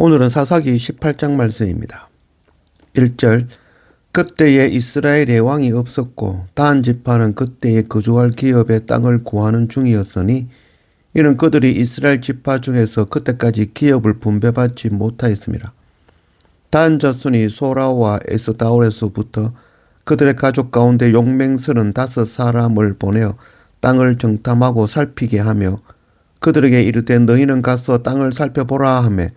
오늘은 사사기 18장 말씀입니다. 1절 그때에 이스라엘의 왕이 없었고 단 지파는 그때에 거주할 기업의 땅을 구하는 중이었으니 이는 그들이 이스라엘 지파 중에서 그때까지 기업을 분배받지 못하였습니다. 단 자손이 소라와 에스다올에서부터 그들의 가족 가운데 용맹스런 5사람을 보내어 땅을 정탐하고 살피게 하며 그들에게 이르되 너희는 가서 땅을 살펴보라 하며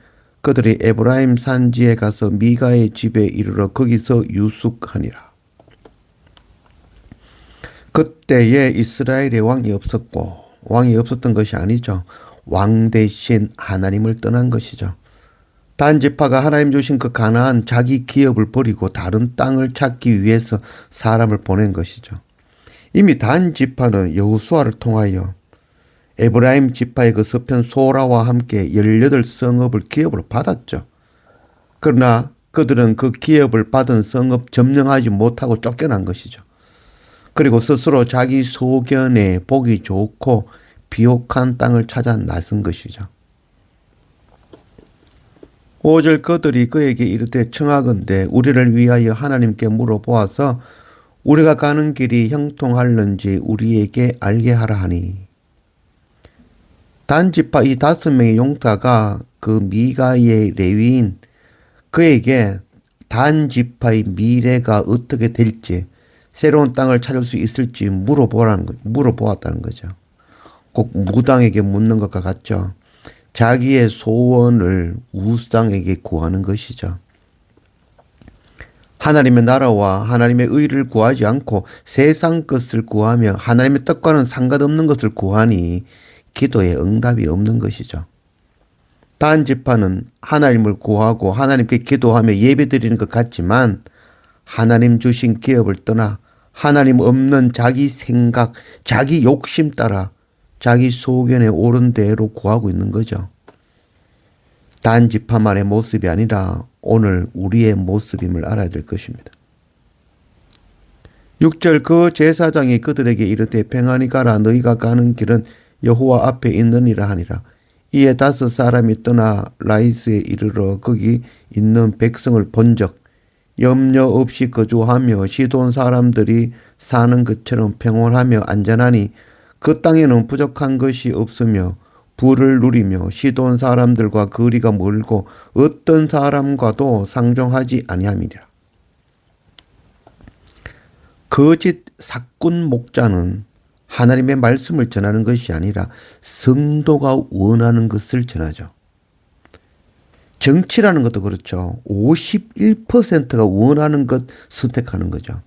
그들이 에브라임 산지에 가서 미가의 집에 이르러 거기서 유숙하니라. 그때에 이스라엘의 왕이 없었고, 왕이 없었던 것이 아니죠. 왕 대신 하나님을 떠난 것이죠. 단 지파가 하나님 주신 그 가나안 자기 기업을 버리고 다른 땅을 찾기 위해서 사람을 보낸 것이죠. 이미 단 지파는 여호수아를 통하여 에브라임 지파의 그 서편 소라와 함께 18성읍을 기업으로 받았죠. 그러나 그들은 그 기업을 받은 성읍 점령하지 못하고 쫓겨난 것이죠. 그리고 스스로 자기 소견에 보기 좋고 비옥한 땅을 찾아 나선 것이죠. 5절 그들이 그에게 이르되 청하건대 우리를 위하여 하나님께 물어보아서 우리가 가는 길이 형통할는지 우리에게 알게 하라 하니. 단지파 이 5명의 용사가 그 미가의 레위인 그에게 단지파의 미래가 어떻게 될지 새로운 땅을 찾을 수 있을지 물어보았다는 거죠. 꼭 무당에게 묻는 것과 같죠. 자기의 소원을 우상에게 구하는 것이죠. 하나님의 나라와 하나님의 의를 구하지 않고 세상 것을 구하며 하나님의 뜻과는 상관없는 것을 구하니 기도에 응답이 없는 것이죠. 단 지파는 하나님을 구하고 하나님께 기도하며 예배드리는 것 같지만 하나님 주신 기업을 떠나 하나님 없는 자기 생각, 자기 욕심 따라 자기 소견에 옳은 대로 구하고 있는 거죠. 단 지파만의 모습이 아니라 오늘 우리의 모습임을 알아야 될 것입니다. 6절 그 제사장이 그들에게 이르되 평안히 가라 너희가 가는 길은 여호와 앞에 있느니라 하니라. 이에 5사람이 떠나 라이스에 이르러 거기 있는 백성을 본적 염려 없이 거주하며 시돈 사람들이 사는 것처럼 평온하며 안전하니 그 땅에는 부족한 것이 없으며 부를 누리며 시돈 사람들과 거리가 멀고 어떤 사람과도 상종하지 아니함이라. 거짓 사꾼 목자는 하나님의 말씀을 전하는 것이 아니라 성도가 원하는 것을 전하죠. 정치라는 것도 그렇죠. 51%가 원하는 것 선택하는 거죠.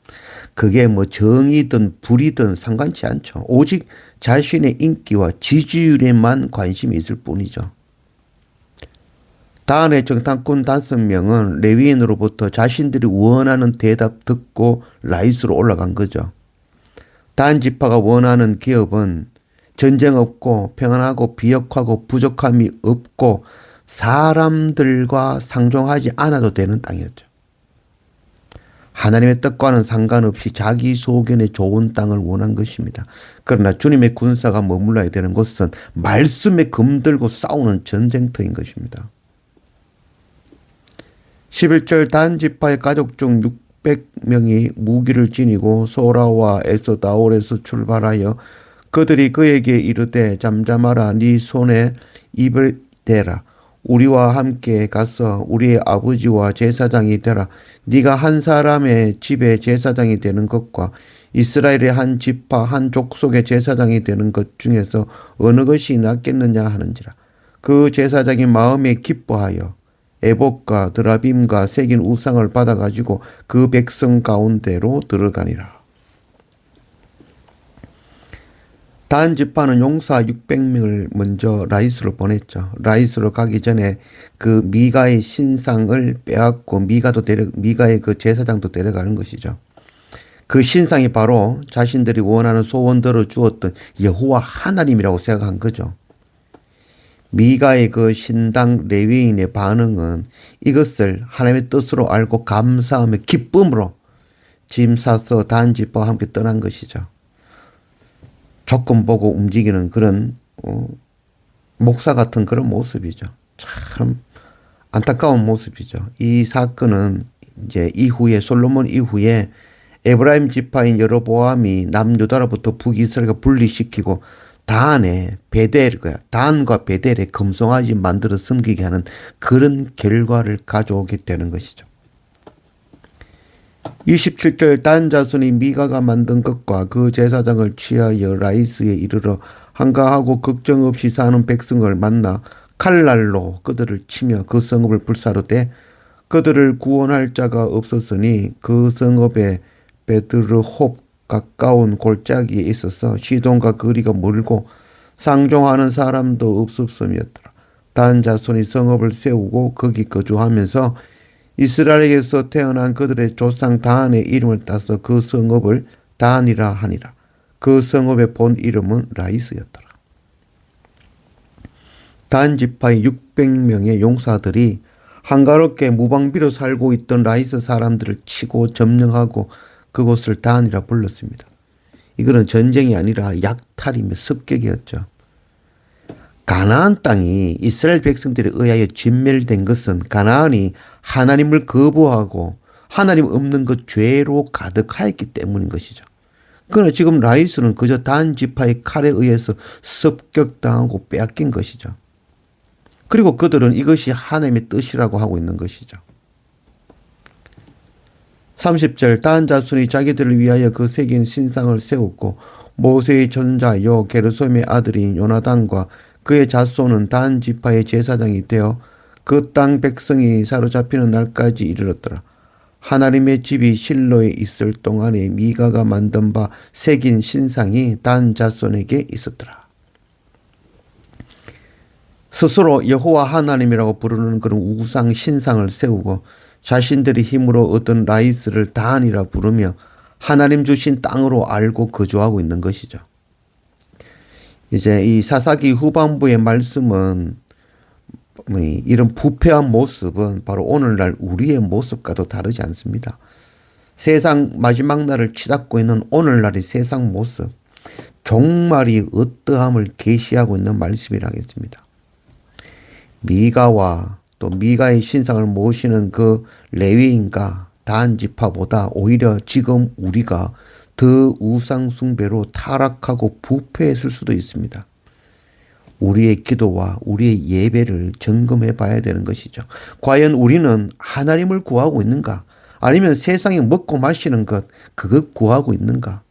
그게 뭐 정의든 불이든 상관치 않죠. 오직 자신의 인기와 지지율에만 관심이 있을 뿐이죠. 단의 정탐꾼 5명은 레위인으로부터 자신들이 원하는 대답 듣고 라이스로 올라간 거죠. 단 지파가 원하는 기업은 전쟁 없고 평안하고 비역하고 부족함이 없고 사람들과 상종하지 않아도 되는 땅이었죠. 하나님의 뜻과는 상관없이 자기 소견에 좋은 땅을 원한 것입니다. 그러나 주님의 군사가 머물러야 되는 곳은 말씀에 검들고 싸우는 전쟁터인 것입니다. 11절 단 지파의 가족 중 600명이 무기를 지니고 소라와 에스다올에서 출발하여 그들이 그에게 이르되 잠잠하라 네 손에 입을 대라 우리와 함께 가서 우리의 아버지와 제사장이 되라. 네가 한 사람의 집에 제사장이 되는 것과 이스라엘의 한 지파 한 족속의 제사장이 되는 것 중에서 어느 것이 낫겠느냐 하는지라. 그 제사장이 마음에 기뻐하여 에봇과 드라빔과 새긴 우상을 받아가지고 그 백성 가운데로 들어가니라. 단 지파는 용사 600명을 먼저 라이스로 보냈죠. 라이스로 가기 전에 그 미가의 신상을 빼앗고 미가의 그 제사장도 데려가는 것이죠. 그 신상이 바로 자신들이 원하는 소원대로 주었던 여호와 하나님이라고 생각한 거죠. 미가의 그 신당 레위인의 반응은 이것을 하나님의 뜻으로 알고 감사하며 기쁨으로 짐 싸서 단 지파와 함께 떠난 것이죠. 조건 보고 움직이는 그런 목사 같은 그런 모습이죠. 참 안타까운 모습이죠. 이 사건은 이제 이후에 솔로몬 이후에 에브라임 지파인 여로보암이 남유다로부터 북이스라엘을 분리시키고 단에 베델, 단과 베델에 금송아지 만들어 섬기게 하는 그런 결과를 가져오게 되는 것이죠. 27절 단 자손이 미가가 만든 것과 그 제사장을 취하여 라이스에 이르러 한가하고 걱정 없이 사는 백성을 만나 칼날로 그들을 치며 그 성읍을 불사르되 그들을 구원할 자가 없었으니 그 성읍에 베드르홉 가까운 골짜기에 있어서 시돈과 거리가 멀고 상종하는 사람도 없었음이었더라. 단 자손이 성읍을 세우고 거기 거주하면서 이스라엘에게서 태어난 그들의 조상 단의 이름을 따서 그 성읍을 단이라 하니라. 그 성읍의 본 이름은 라이스였더라. 단 지파의 600명의 용사들이 한가롭게 무방비로 살고 있던 라이스 사람들을 치고 점령하고 그곳을 단이라 불렀습니다. 이거는 전쟁이 아니라 약탈이며 습격이었죠. 가나안 땅이 이스라엘 백성들에 의하여 진멸된 것은 가나안이 하나님을 거부하고 하나님 없는 것 죄로 가득하였기 때문인 것이죠. 그러나 지금 라이스는 그저 단 지파의 칼에 의해서 습격당하고 빼앗긴 것이죠. 그리고 그들은 이것이 하나님의 뜻이라고 하고 있는 것이죠. 30절 단 자손이 자기들을 위하여 그 새긴 신상을 세웠고 모세의 전자 요 게르솜의 아들인 요나단과 그의 자손은 단 지파의 제사장이 되어 그 땅 백성이 사로잡히는 날까지 이르렀더라. 하나님의 집이 실로에 있을 동안에 미가가 만든 바 새긴 신상이 단 자손에게 있었더라. 스스로 여호와 하나님이라고 부르는 그런 우상 신상을 세우고 자신들의 힘으로 얻은 라이스를 단이라 부르며 하나님 주신 땅으로 알고 거주하고 있는 것이죠. 이제 이 사사기 후반부의 말씀은 이런 부패한 모습은 바로 오늘날 우리의 모습과도 다르지 않습니다. 세상 마지막 날을 치닫고 있는 오늘날의 세상 모습, 종말이 어떠함을 계시하고 있는 말씀이라 하겠습니다. 미가와 또 미가의 신상을 모시는 그 레위인과 단 지파보다 오히려 지금 우리가 더 우상 숭배로 타락하고 부패했을 수도 있습니다. 우리의 기도와 우리의 예배를 점검해 봐야 되는 것이죠. 과연 우리는 하나님을 구하고 있는가? 아니면 세상에 먹고 마시는 것, 그것 구하고 있는가?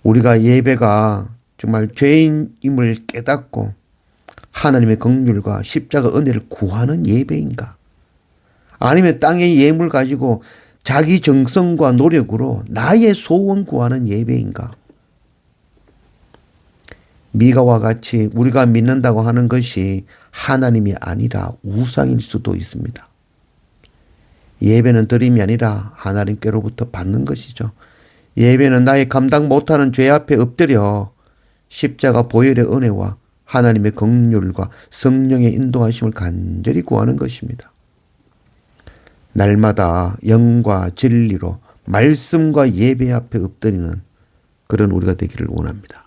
우리가 예배가 정말 죄인임을 깨닫고 하나님의 긍휼과 십자가 은혜를 구하는 예배인가? 아니면 땅의 예물 가지고 자기 정성과 노력으로 나의 소원 구하는 예배인가? 미가와 같이 우리가 믿는다고 하는 것이 하나님이 아니라 우상일 수도 있습니다. 예배는 드림이 아니라 하나님께로부터 받는 것이죠. 예배는 나의 감당 못하는 죄 앞에 엎드려 십자가 보혈의 은혜와 하나님의 긍휼과 성령의 인도하심을 간절히 구하는 것입니다. 날마다 영과 진리로 말씀과 예배 앞에 엎드리는 그런 우리가 되기를 원합니다.